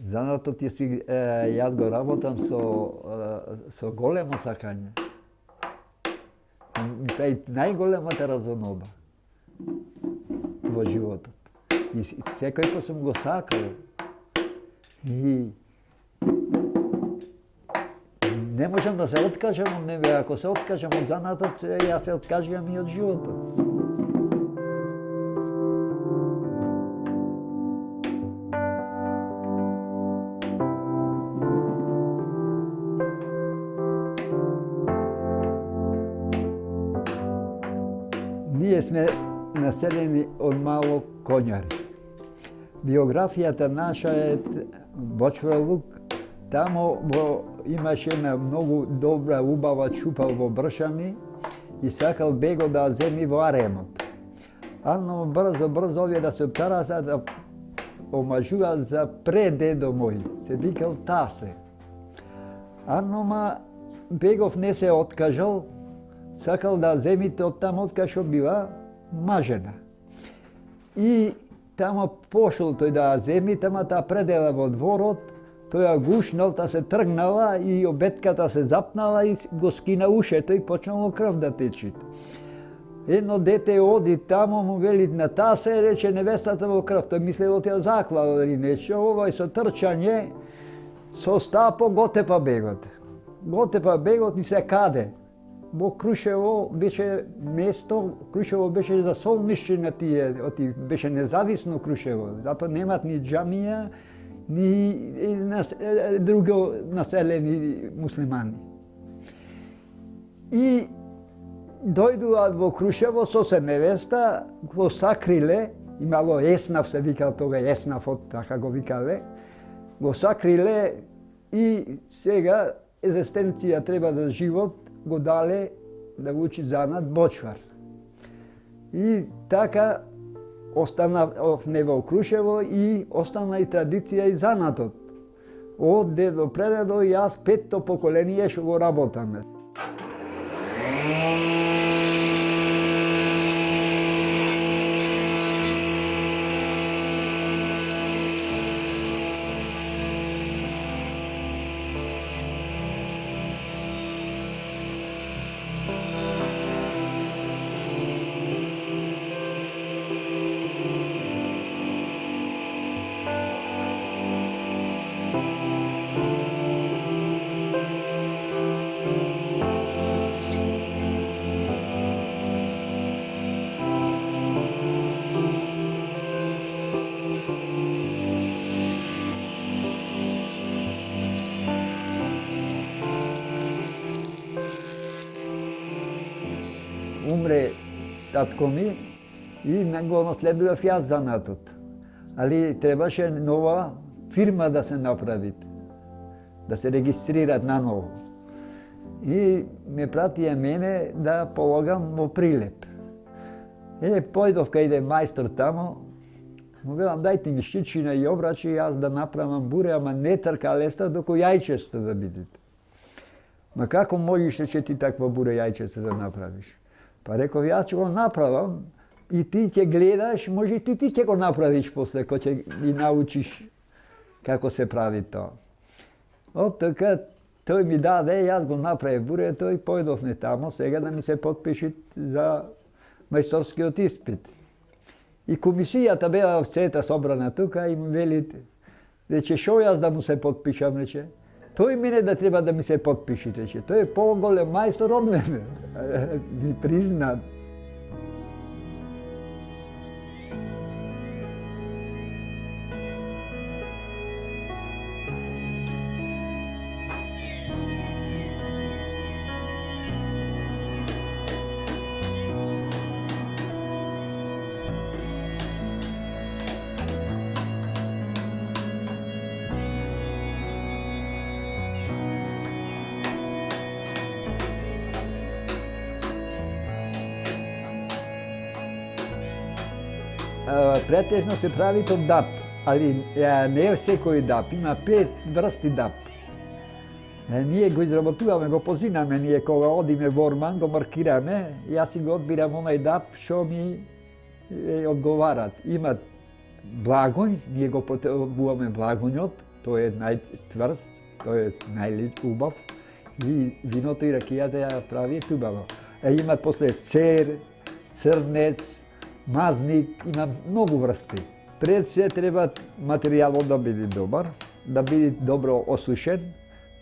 Занатот јас го работам со големо сакање. Тоа е најголемата разоноба во животот. И секој пат сум го сакал. И не можам да се откажам од него. Ако се откажам од занатот, јас се откажувам и од животот. Ние сме населени од мало конјари. Биографијата наша е Бочвелук. Тамо имаше една многу добра, убава чупал во Бршани и сакал бего да земи во Аремот. Ано брзо овие да се тараса да омажува за предедо мој. Се викал Тасе. Анома бегов не се откажал, сакал да земите од тамо од кај што била мажена. И тамо пошол тој да земи, тама таа предела во дворот, тој ја гушнал, та се тргнала и обетката се запнала и го скина ушето и почнало крв да течи. Едно дете оди тамо, му вели на таа се рече невестата во крв. Тој мислел да ја заклала или нешто, овој со трчање, со стапо го тепа бегот. Го тепа бегот и се каде. Во Крушево беше место, Крушево беше за солнишчина тие, беше независно Крушево, затоа немат ни џамија, ни друго населени муслимани. И дојдуваат во Крушево со се невеста, го сакриле, имало Еснав се викал тога, Еснафот, така го викале, го сакриле и сега екзистенција треба за живот, го дале да учи занат бочвар. И така останав не во Крушево и остана и традиција и занатот. Од дедо предедо јас 5-то поколение што го работаме. Умре татко ми и го наследував јас занатот. Али требаше нова фирма да се направи, да се регистрират наново. И ме пратија мене да полагам во Прилеп. Појдов кај мајстор тамо, му велам дајте ми шичина и обрачи, јас да направам буре, ама не трка леста, доку јајчесто да бидете. Ма како можеш че ти таква буре јајчесто да направиш? Па реков, јас ќе го направам и ти ќе гледаш, може и ти ќе го направиш после, кој ќе ги научиш како се прави тоа. Од така, тој ми даде, јас го направив буре, тој појдов не тамо, сега да ми се потпиши за мајсторскиот испит. И комисијата беа сета собрана тука и ми вели, рече, шо јас да му се потпишам, рече. Тој мене да треба да ми се потпиши, рече. Тој е поголем мајстор од мене. Ми призна. Претежно се прави од дап, али не е секој дап, има 5 врсти дап. Ние го изработуваме, го позинаме, ние кога одиме во Орман, го маркираме, јас си го одбирам онај дап што ми одговарат. Имат благоњ, ние го потребуваме благоњот, той е най-твърст, той е най-убав. И виното и ракията я прави хубаво. Има после църнец, мазник, има много връсти. Пред се трябва материалът да бъде добър, да бъде добро осушен.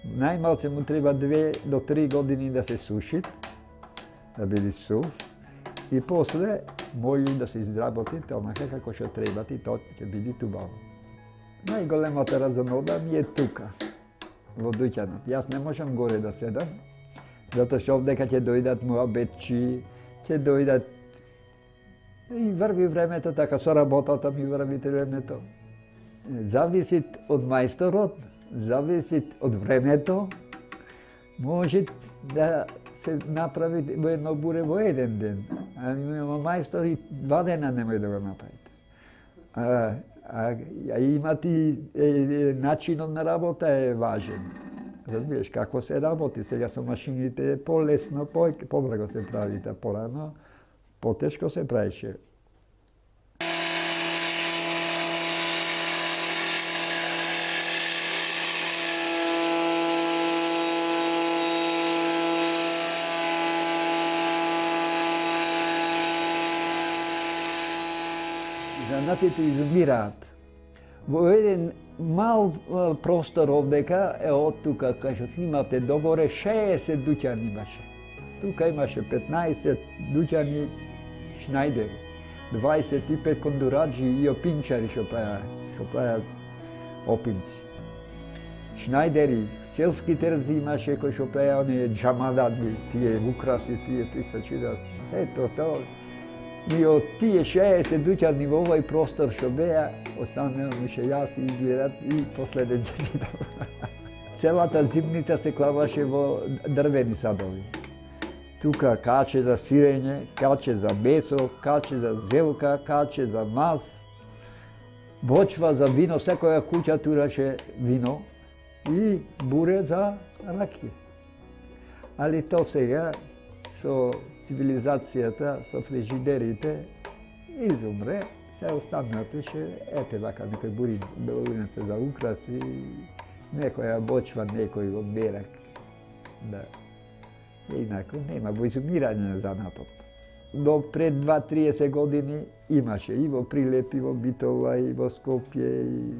Най-малце му трябва 2 до 3 години да се суши, да бъде сух. И после може да се изработи тонака како ще трябва и то ще бъде хубаво. Най-големата разнода ми е тука, во дуќанот. Јас не можам горе да седам, затоа што овдека ќе дојдат муабетчи, ќе дојдат и врви времето, така со работата ми врви времето. Зависи од мајсторот, зависи од времето, може да се направи во едно буре во еден ден, а мајстор и 2 дена не може да го направите. А имат и начинот на работа е важен. Разбираш како се работи, сега со машините е по-лесно, побрзо се прави, порано потешко се правише. Занатите изумираат. Во еден мал простор овдека, од тука, кај што снимавте догоре, 60 дуќани имаше. Тука имаше 15 дуќани шнајдери, 25 кондураджи и опинчари што правеа опинци. Шнајдери, селски терзи имаше кои што правеа оние џамадани, тие украси, тие писачи, сето тоа. И од тие 60 дуќани во овој простор што беа, останаа више јас и изгледат и последењите. Целата зимница се клаваше во дрвени садови. Тука каче за сирење, каче за месо, каче за зелка, каче за мас, бочва за вино, секоја куќа тураше вино и буре за ракија. Али то сега со цивилизацијата, со фрижидерите, изумре, се останато ше, ете вака некој бурин се за украси, некоја бочва, некој од мерак. Да. Инако нема во изумирање на занатот. До пред 2-30 години имаше и во Прилеп, и во Битола, и во Скопје, и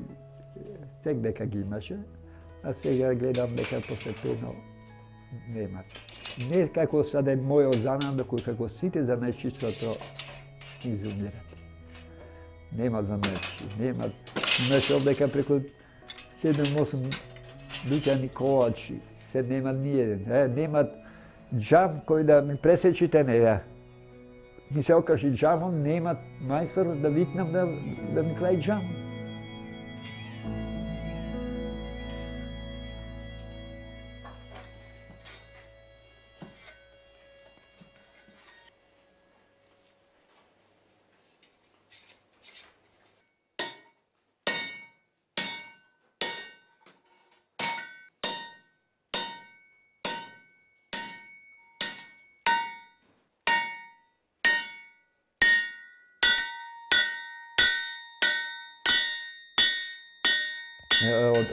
сегдека ги имаше, а сега гледам дека постепено нема. Не како саде мојот занат, доку како сите занајчиството изумират. Нема занајчи, нема. Имаше овдека преку 7-8 дуќани ковачи, се нема ниеден. Немат џам кој да ми пресечите неја. Ми се окажи џамом, немат мајстор да викнам да ми клај џам.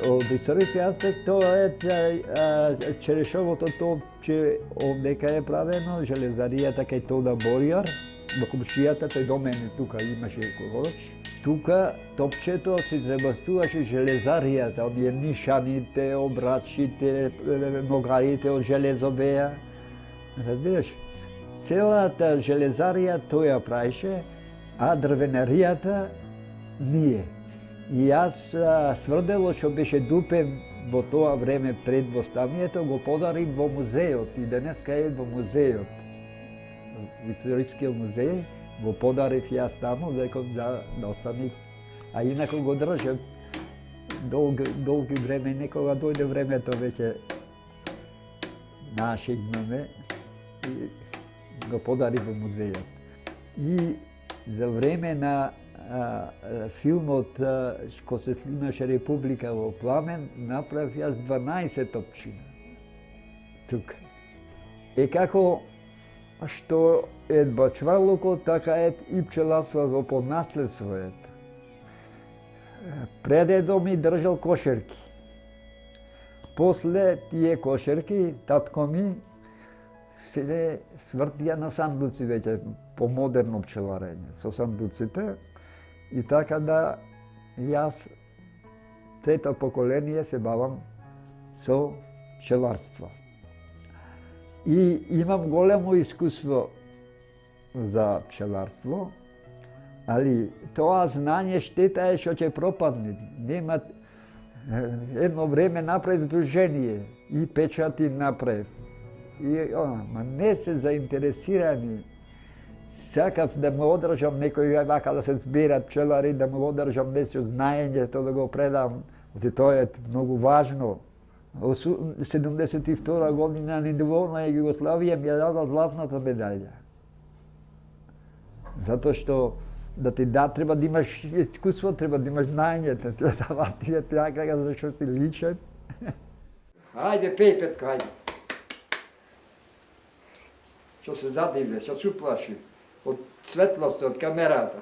Од историски аспект тоа е черешовото топче овдека е правено, железаријата кај Тода Боријар, во комшијата, тој до мене тука имаше колоч. Тука топчето се изработуваше железаријата, оние нишаните, обрачите, ногарите од железо беа. Разбираш? Целата железарија тој ја правише, а дрвенаријата ние. И јас сврделот што беше дупен во тоа време пред восстанието го подарив во музеот и денеска е во музеот. Во Историскиот музеј го подарив јас таму, реков да остане. А инако го држам долги време, некога дојде времето веќе наше имаме и го подарив во музеот. И за време на филмот кој се снимаше Република во пламен, направив јас 12 опчина. Тука. Како што е бачварлукот, така е и пчеларството по наследство. Предедо ми држал кошерки. После тие кошерки, татко ми се свртија на сандуци веќе, по модерно пчеларење, со сандуците. И така да јас, трето поколение, се бавам со пчеларство. И имам големо искуство за пчеларство, али тоа знање штета е што ќе пропадне. Нема едно време направив дружение и печати направив. И ма не се заинтересирани. Сакав да му одржам некој вака да се зберат пчелари, да му одржам нече знаењето, да го предам. Тоа е многу важно. 72 година на ниво на Југославија ми ја дадат златната медалја. Затоа што да ти треба да имаш искуство, треба да имаш знаењето. Това ти е така, зашто си личен. Ајде, пеј, Петко, ајде. Што се задиве, што се уплаши. Од светлост, од камерата.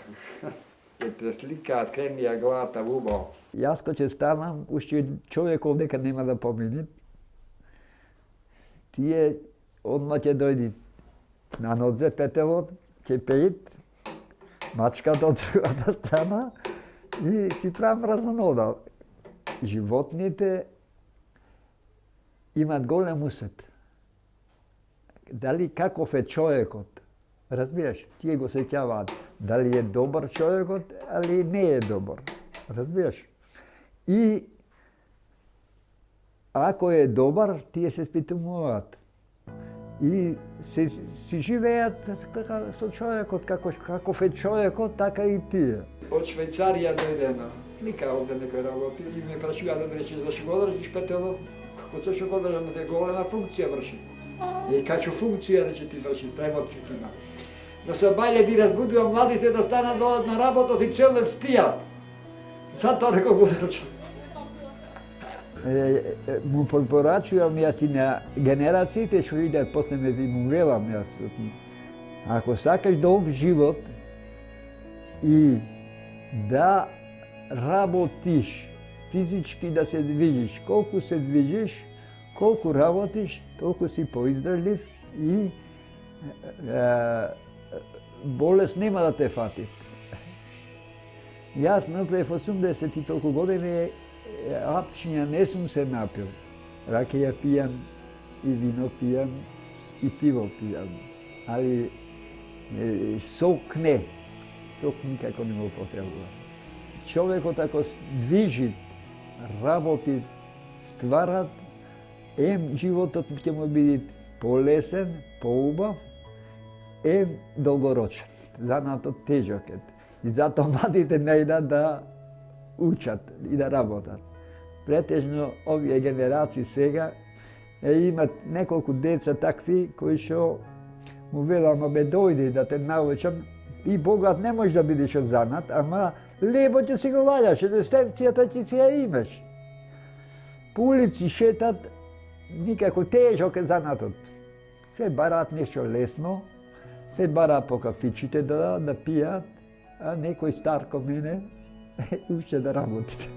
Ќе пресликаат, кремија главата убаво. Јас кога ќе станам, уште човек овдека нема да помини. Тие одма ќе дојди на нодзе петелот, ќе пејат, мачката од другата страна и си правам разнода. Животните имат голем усет. Дали каков е човекот, разбираш, тие го сеќаваат дали е добар човекот, али не е добар, разбираш. И ако е добар, тие се спитумуваат. И си живеат со човекот, каков е човекот, така и тие. Од Швајцарија дојдено, слика овде некој работи и ме прашува да ме рече зашто го држиш петело, како зашто го држам, те голема функција врши. И качу функција рече ти врши, преводчик има. Да се бајле ги разбудувам младите да станат да одат на работа и цел ден спијат. Затоа дека го држам. Му препорачувам јас и на генерациите што идат после ме ви му велам јас. Ако сакаш долг живот и да работиш, физички да се движиш, колку се движиш, колку работиш, толку си поиздржлив и болест нема да те фати. Јас направив 80 и толку години, апчиња не сум се напил. Ракија пијам и вино пијам и пиво пијам. Али сок не. Сок никако не го потребувам. Човекот ако движи, работи, стварат, животот ќе му биде полесен, поубав, долгорочен. Занатот тежок е. И затоа младите не идат да учат и да работат. Претежно овие генерации сега имат неколку деца такви кои што му велам, бе дојди да те научам, и богат не можеш да бидеш од занат, ама лебо ќе си го ваѓаш, рестерцијата ќе си ја имаш. По улици шетат, никако тежок е занатот. Се бараат нешто лесно, се бара по кафичите да пијат, а некој стар ко мене уште да работите.